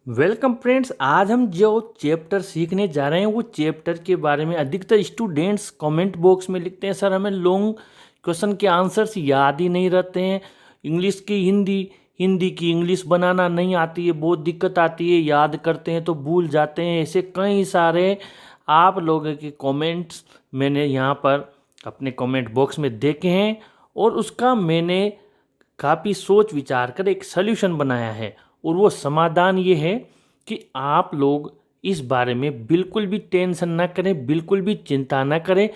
Welcome friends. आज हम जो चैप्टर सीखने जा रहे हैं वो चैप्टर के बारे में अधिकतर स्टूडेंट्स कमेंट बॉक्स में लिखते हैं, सर हमें लॉन्ग क्वेश्चन के आंसर्स याद ही नहीं रहते हैं, इंग्लिश की हिंदी, हिंदी की इंग्लिश बनाना नहीं आती है, बहुत दिक्कत आती है, याद करते हैं तो भूल जाते हैं। ऐसे कई सारे आप लोगों के कमेंट्स मैंने यहाँ पर अपने कमेंट बॉक्स में देखे हैं और उसका मैंने काफ़ी सोच विचार कर एक सल्यूशन बनाया है। और वो समाधान ये है कि आप लोग इस बारे में बिल्कुल भी टेंशन ना करें, बिल्कुल भी चिंता ना करें।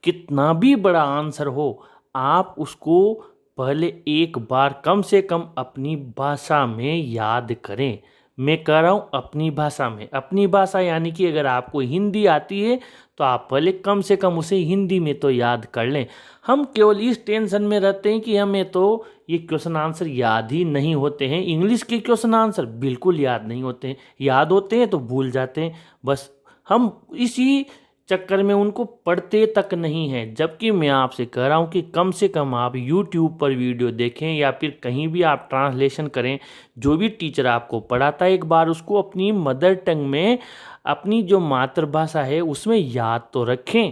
कितना भी बड़ा आंसर हो, आप उसको पहले एक बार कम से कम अपनी भाषा में याद करें। मैं कह रहा हूँ अपनी भाषा में, अपनी भाषा यानी कि अगर आपको हिंदी आती है तो आप पहले कम से कम उसे हिंदी में तो याद कर लें। हम केवल इस टेंशन में रहते हैं कि हमें तो ये क्वेश्चन आंसर याद ही नहीं होते हैं। इंग्लिश के क्वेश्चन आंसर बिल्कुल याद नहीं होते हैं, याद होते हैं तो भूल जाते हैं। बस हम इसी चक्कर में उनको पढ़ते तक नहीं हैं। जबकि मैं आपसे कह रहा हूँ कि कम से कम आप YouTube पर वीडियो देखें या फिर कहीं भी आप ट्रांसलेशन करें। जो भी टीचर आपको पढ़ाता है एक बार उसको अपनी मदर टंग में, अपनी जो मातृभाषा है उसमें याद तो रखें।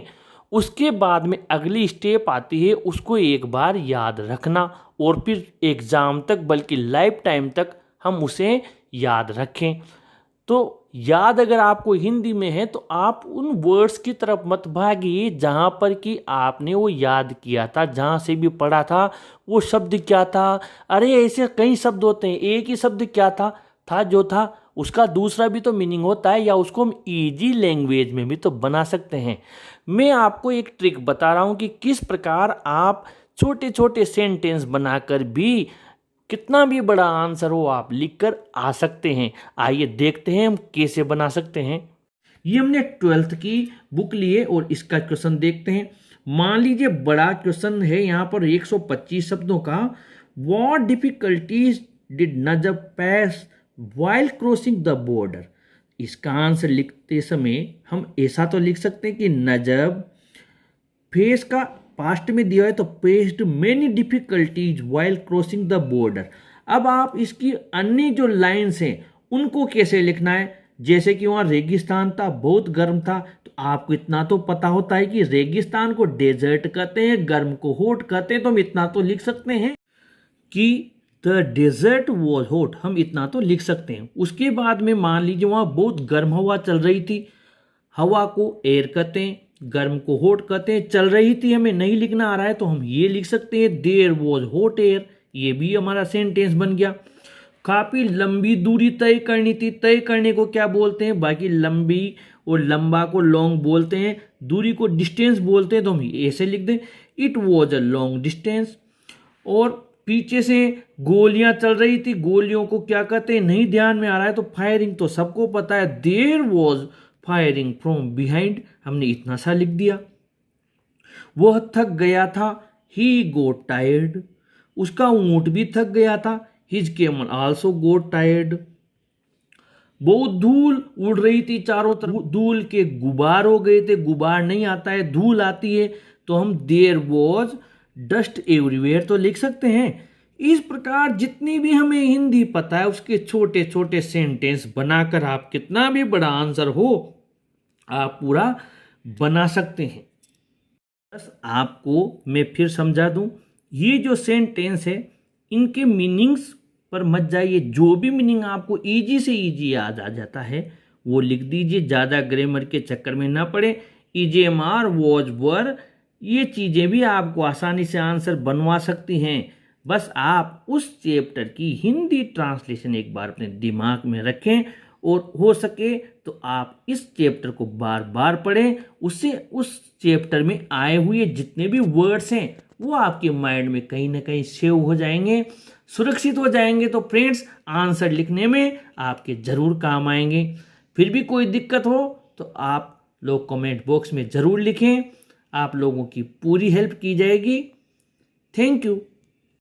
उसके बाद में अगली स्टेप आती है उसको एक बार याद रखना और फिर एग्ज़ाम तक बल्कि लाइफ टाइम तक हम उसे याद रखें। तो याद अगर आपको हिंदी में है तो आप उन वर्ड्स की तरफ मत भागिए जहाँ पर कि आपने वो याद किया था, जहाँ से भी पढ़ा था वो शब्द क्या था। अरे ऐसे कई शब्द होते हैं, एक ही शब्द क्या था जो था उसका दूसरा भी तो मीनिंग होता है, या उसको हम इजी लैंग्वेज में भी तो बना सकते हैं। मैं आपको एक ट्रिक बता रहा हूँ कि किस प्रकार आप छोटे छोटे सेंटेंस बनाकर भी कितना भी बड़ा आंसर हो आप लिखकर आ सकते हैं। आइए देखते हैं हम कैसे बना सकते हैं। ये हमने 12th की बुक ली है और इसका क्वेश्चन देखते हैं। मान लीजिए बड़ा क्वेश्चन है यहाँ पर 125 शब्दों का। व्हाट डिफिकल्टीज डिड नजब पैस व्हाइल क्रॉसिंग द बॉर्डर। इसका आंसर लिखते समय हम ऐसा तो लिख सकते हैं कि नजब फेस का पास्ट में दिया है तो faced many difficulties while crossing the border. अब आप इसकी अन्य जो लाइन्स हैं उनको कैसे लिखना है। जैसे कि वहाँ रेगिस्तान था, बहुत गर्म था, तो आपको इतना तो पता होता है कि रेगिस्तान को डेजर्ट कहते हैं, गर्म को हॉट कहते हैं। तो हम इतना तो लिख सकते हैं कि द डेजर्ट वॉज हॉट, हम इतना तो लिख सकते हैं। उसके बाद में मान लीजिए वहाँ बहुत गर्म हवा चल रही थी, हवा को एयर कहते हैं, गर्म को हॉट कहते हैं। चल रही थी हमें नहीं लिखना आ रहा है तो हम ये लिख सकते हैं देयर वॉज हॉट एयर। ये भी हमारा सेंटेंस बन गया। काफ़ी लंबी दूरी तय करनी थी, तय करने को क्या बोलते हैं, बाकी लंबी और लंबा को लॉन्ग बोलते हैं, दूरी को डिस्टेंस बोलते हैं। तो हम ऐसे लिख दें it was a long distance. और पीछे से गोलियां चल रही थी, गोलियों को क्या कहते हैं नहीं ध्यान में आ रहा है तो फायरिंग तो सबको पता है, there was firing from behind, हमने इतना सा लिख दिया। वह थक गया था, ही गोट टायर्ड, उसका ऊंट भी थक गया था, हिज कैमल आल्सो गोट टायर्ड। बहुत धूल उड़ रही थी चारों तरफ, धूल के गुबार हो गए थे, गुबार नहीं आता है धूल आती है, तो हम देयर वॉज डस्ट एवरीवेयर तो लिख सकते हैं। इस प्रकार जितनी भी हमें हिंदी पता है उसके छोटे छोटे सेंटेंस बनाकर आप कितना भी बड़ा आंसर हो आप पूरा बना सकते हैं। बस आपको मैं फिर समझा दूं, ये जो सेंटेंस है इनके मीनिंग्स पर मत जाइए। जो भी मीनिंग आपको इजी से इजी याद आ जाता है वो लिख दीजिए, ज़्यादा ग्रामर के चक्कर में ना पड़े। EJMR वॉज वर, ये चीज़ें भी आपको आसानी से आंसर बनवा सकती हैं। बस आप उस चैप्टर की हिंदी ट्रांसलेशन एक बार अपने दिमाग में रखें और हो सके तो आप इस चैप्टर को बार बार पढ़ें। उससे उस चैप्टर में आए हुए जितने भी वर्ड्स हैं वो आपके माइंड में कहीं ना कहीं सेव हो जाएंगे, सुरक्षित हो जाएंगे। तो फ्रेंड्स आंसर लिखने में आपके ज़रूर काम आएंगे। फिर भी कोई दिक्कत हो तो आप लोग कमेंट बॉक्स में ज़रूर लिखें, आप लोगों की पूरी हेल्प की जाएगी। Thank you.